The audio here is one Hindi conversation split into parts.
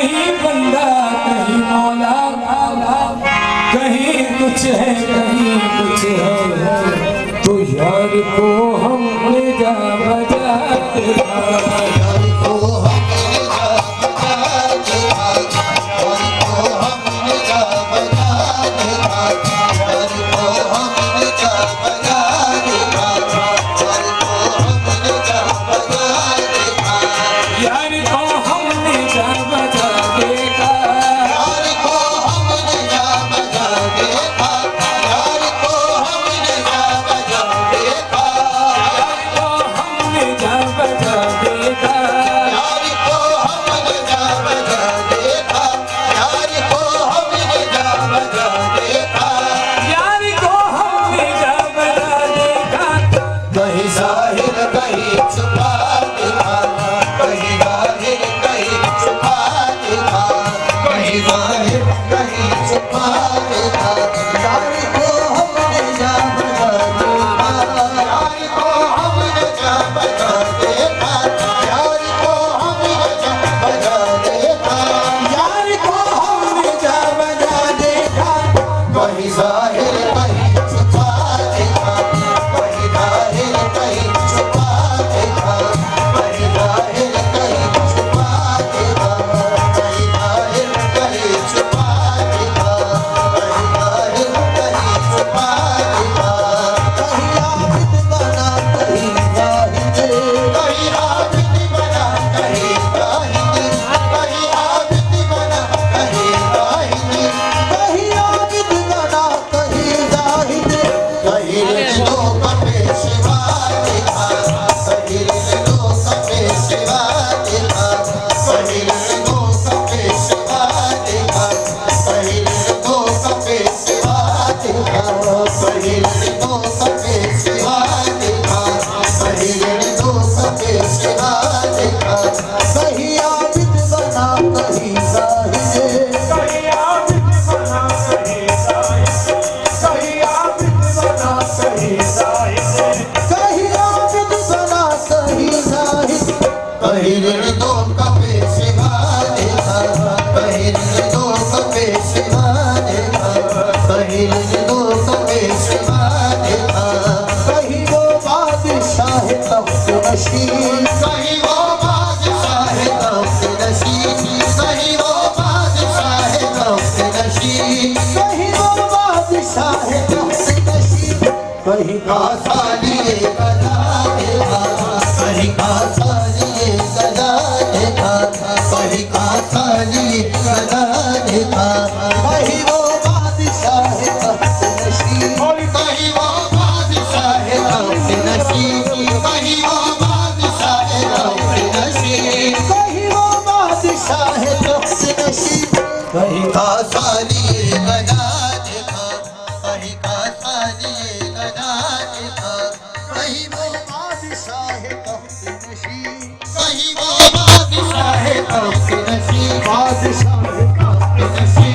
कहीं बंदा कहीं मौला, कहीं कुछ है कहीं कुछ है, तो यार को हम ले जा बजा के यार को हम ले जा बजा के, यार को हम ले जा बजा के, यार को हम ले जा बजा के, यार को हम ले जा बजा के, यार को हम ले जा बजा के, यार को हम ले जा बजा के, यार को हम ले जा बजा के, यार को हम ले जा बजा के, यार को हम ले जा बजा के, यार को हम ले जा बजा के, यार को हम ले जा बजा के, कहीं जाहिर कहीं छुपा दिखा, कहीं जाहिर कहीं छुपा दिखा, कहीं जाहिर कहीं छुपा दिखा, यार को हम ले जा बजा के, यार को हम ले जा बजा के, यार को हम ले जा बजा के, यार को हम ले जा बजा के, कहीं जाहिर कहीं छुपा दिखा, कहीं जाहिर कहीं छुपा दिखा, कहीं जाहिर कहीं छुपा दिखा, कहीं जाहिर कहीं छुपा दिखा, कहीं जाहिर कहीं छुपा दिखा, कहीं आबिद बना कहीं जाहिद, कहीं आबिद बना कहीं जाहिद, कहीं आबिद बना कहीं जाहिद, कहीं आबिद बना कहीं जाहिद, कहीं लोगों का पेशवा दिखा, कहीं लोगों का पेशवा दिखा, कहीं लोगों का पेशवा दिखा, कहीं लोगों का पेशवा दिखा, कहीं लोगों का पेशवा दिखा, कहीं लोगों का पेशवा दिखा, कहीं आबिद बना कहीं जाहिद, कहीं आबिद बना कहीं जाहिद, कहीं आबिद बना कहीं जाहिद, कहीं आबिद बना कहीं जाहिद, कहीं लोगों का पेशवा दिखा, कहीं लोगों का पेशवा दिखा, कहीं लोगों का पेशवा दिखा, कहीं वो बादशाह तख्त नशीन, कहीं वो बादशाह तख्त नशीन, कहीं वो बादशाह तख्त नशीन, कहीं वो बादशाह तख्त नशीन, कहीं कासा लिए गदा देखा, कहीं कासा लिए गदा देखा, कहीं कासा लिए गदा देखा, कहीं वो बादशाह तख्त नशीन, कहीं वो बादशाह तख्त नशीन, कहीं वो बादशाह तख्त नशीन, कहीं वो बादशाह तख्त नशीन, कहीं कासा लिए गदा देखा, कहीं कासा लिए गदा देखा, कहीं वो बादशाह तख्त नशीन, कहीं वो बादशाह तख्त नशीन, बादशाह तख्त नशीन,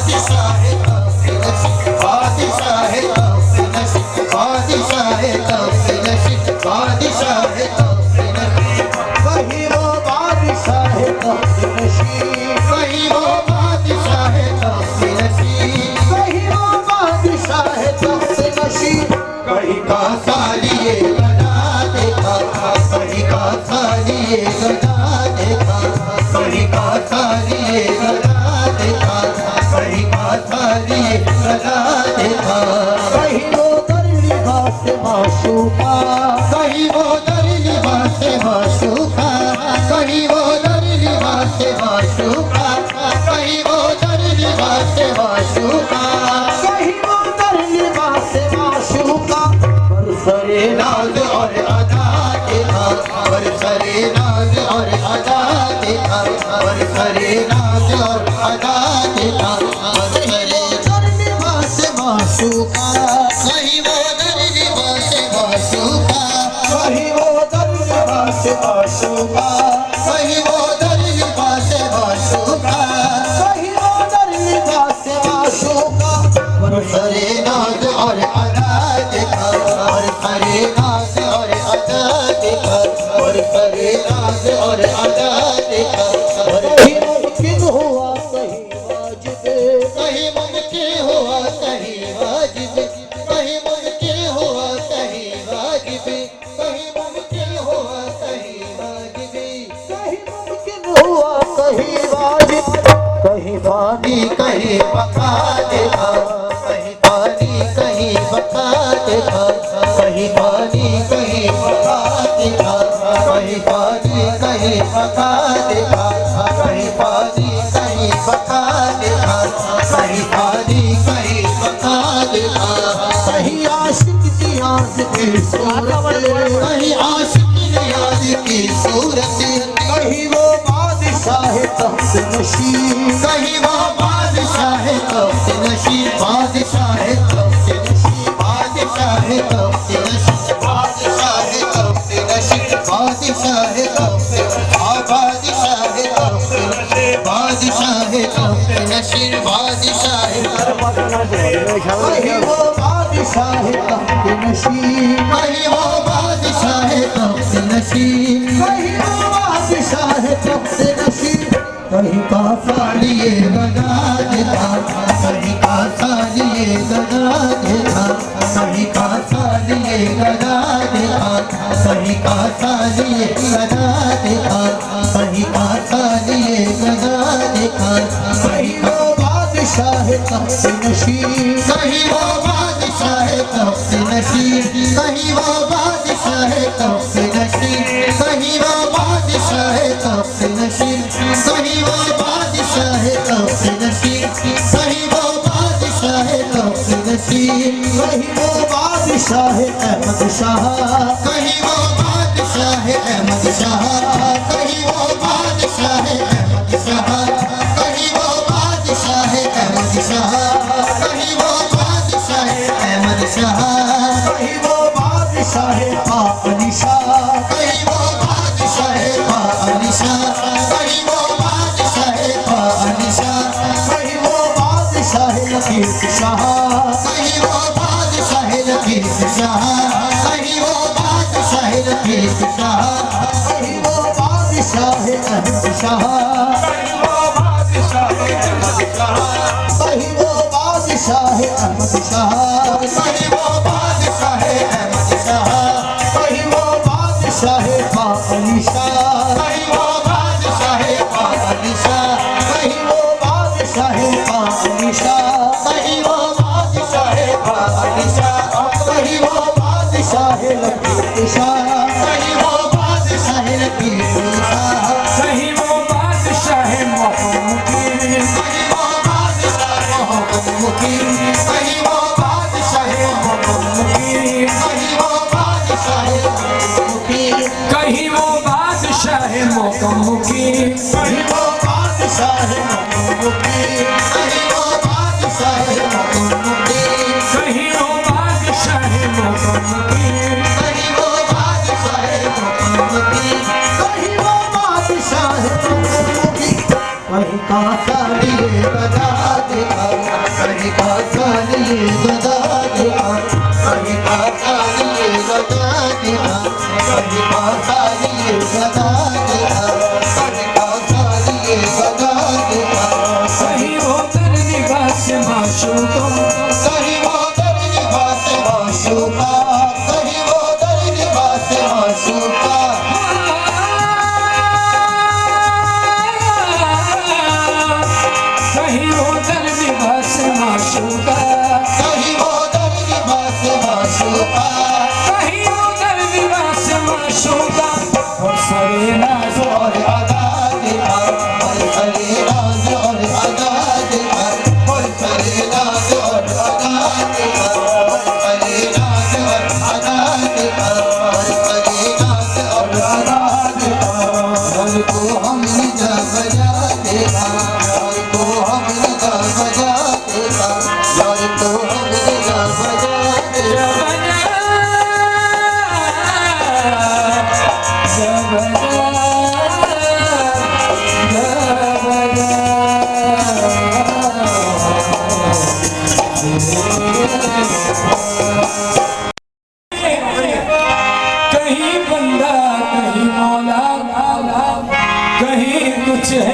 बादशाह तख्त नशीन, बादशाह तख्त नशीन, बादशाह तख्त नशीन, बादशाह तख्त नशीन, बादशाह तख्त नशीन, कहीं वो बादशाह तख्त नशीन, कहीं वो बादशाह तख्त नशीन, कहीं वो बादशाह तख्त नशीन, कहीं कासा लिए गदा देखा, कहीं कासा लिए गदा देखा, कहीं कासा लिए गदा देखा, कहीं कासा लिए गदा देखा, कहीं वो दर लिबास माशूका, कहीं वो दर लिबास माशूका, कहीं वो दर लिबास माशूका, कहीं वो दर लिबास माशूका, कहीं वो दर लिबास माशूका, बरसरे नाज और अदा देखा, बरसरे नाज और अदा देखा, बरसरे नाज और अदा देखा, बरसरे दर लिबास माशूका, कहीं वो दर लिबास माशूका, और करे राज और अदा देखा। कहीं मुमकिन हुआ कहीं वाजिब, कहीं मुमकिन हुआ कहीं वाजिब, कहीं मुमकिन हुआ कहीं वाजिब, कहीं मुमकिन हुआ कहीं वाजिब, कहीं मुमकिन हुआ कहीं वाजिब, कहीं पानी कहीं पका देखा, कहीं पानी कहीं पका देखा, कहीं पानी कहीं पका देखा, कहीं पानी कहीं पका देखा, कहीं पानी कहीं पका देखा, कहीं पानी कहीं पका देखा। कहीं आशिक की आस की सूरत, कहीं आशिक नियाज की सूरत, कहीं वो बादशाह तख्त नशी, कहीं वो बादशाह तख्त नशी, बादशाह तख्त नशी, बादशाह तख्त नशी, बादशाह तख्त नशी, बादशाह तख्त, बादशाह तख्त नशी, बादशाह तख्त नशी, बादशाह कहीं वो बादशाह तख्त नशी, कहीं वो बादशाह तख्त नशी, कहीं वो बादशाह तख्त नशी, कहीं कासा लिए गदा देखा, कहीं कासा लिए गदा देखा, कहीं कासा लिए गदा देखा, कहीं कासा लिए गदा देखा, कहीं कासा लिए गदा देखा, कहीं वो बादशाह तख्त नशी, कहीं वो बादशाह तख्त नशी, कहीं वो बादशाह तख्त नशी, कहीं वो बादशाह तख्त नशी, कहीं वो बादशाह तख्त नशी, कहीं वो बादशाह तख्त नशी, कहीं वो बादशाह अहमद शाह, कहीं वो बादशाह अहमद शाह, कहीं वो बादशाह अहमद शाह, कहीं वो बादशाह अहमद शाह, कहीं वो बादशाह अहमद शाह, कहीं वो बादशाह पापनी शाह, कहीं वो बादशाह पानिशा, कहीं वो बादशाह पानिशा, कहीं वो बादशाह लतीफ शाह, कहीं वो बादशाह लतीफ शाह, कहीं वो बादशाह लतीफ शाह, कहीं वो बादशाह अहमद शाह, कहीं वो बादशाह अहमद शाह, कहीं वो बादशाह अहमद शाह, कहीं वो बादशाह अहमद शाह, कहीं वो बादशाह पापनी शाह, कहीं वो बादशाह पानिशा, कहीं वो बादशाह पापनी शाह, कहीं वो बादशाह पानिशा, कहीं वो बादशाह लतीफ शाह, कहीं वो बादशाह लतीफ शाह, कहीं वो बादशाह मोहम्मद, कहीं वो बादशाह मोहम्मद मुकीम, कहीं वो बादशाह मोहम्मद, कहीं वो बादशाह मुकीम, कहीं वो बादशाह मोकम्मुकीन, कहीं वो बादशाह मुकीम, कहीं वो बादशाह मुकीम, कहीं वो बादशाह मोकम्मुकीन, कहीं वो बादशाह मुकीम, कहीं वो बादशाह मुकीम, कहीं कासा लिए गदा देखा, कहीं कासा लिए गदा देखा, कहीं कासा लिए गदा देखा, कहीं कासा लिए गदा देखा, कहीं कासा लिए गदा देखा, कहीं वो तर निगाह से माशूकों, कहीं वो दर निवास माशूका, कहीं वो दर निवास माशूका, कहीं वो तर निगाह से माशूका, कहीं वो दर निवास माशूका, कहीं वो तर निगाह से माशूका, और सरे नाज़ और अदा देखा, और करे राज और अदा देखा, और करे राज और अदा देखा, और करे राज और अदा देखा, और करे राज और अदा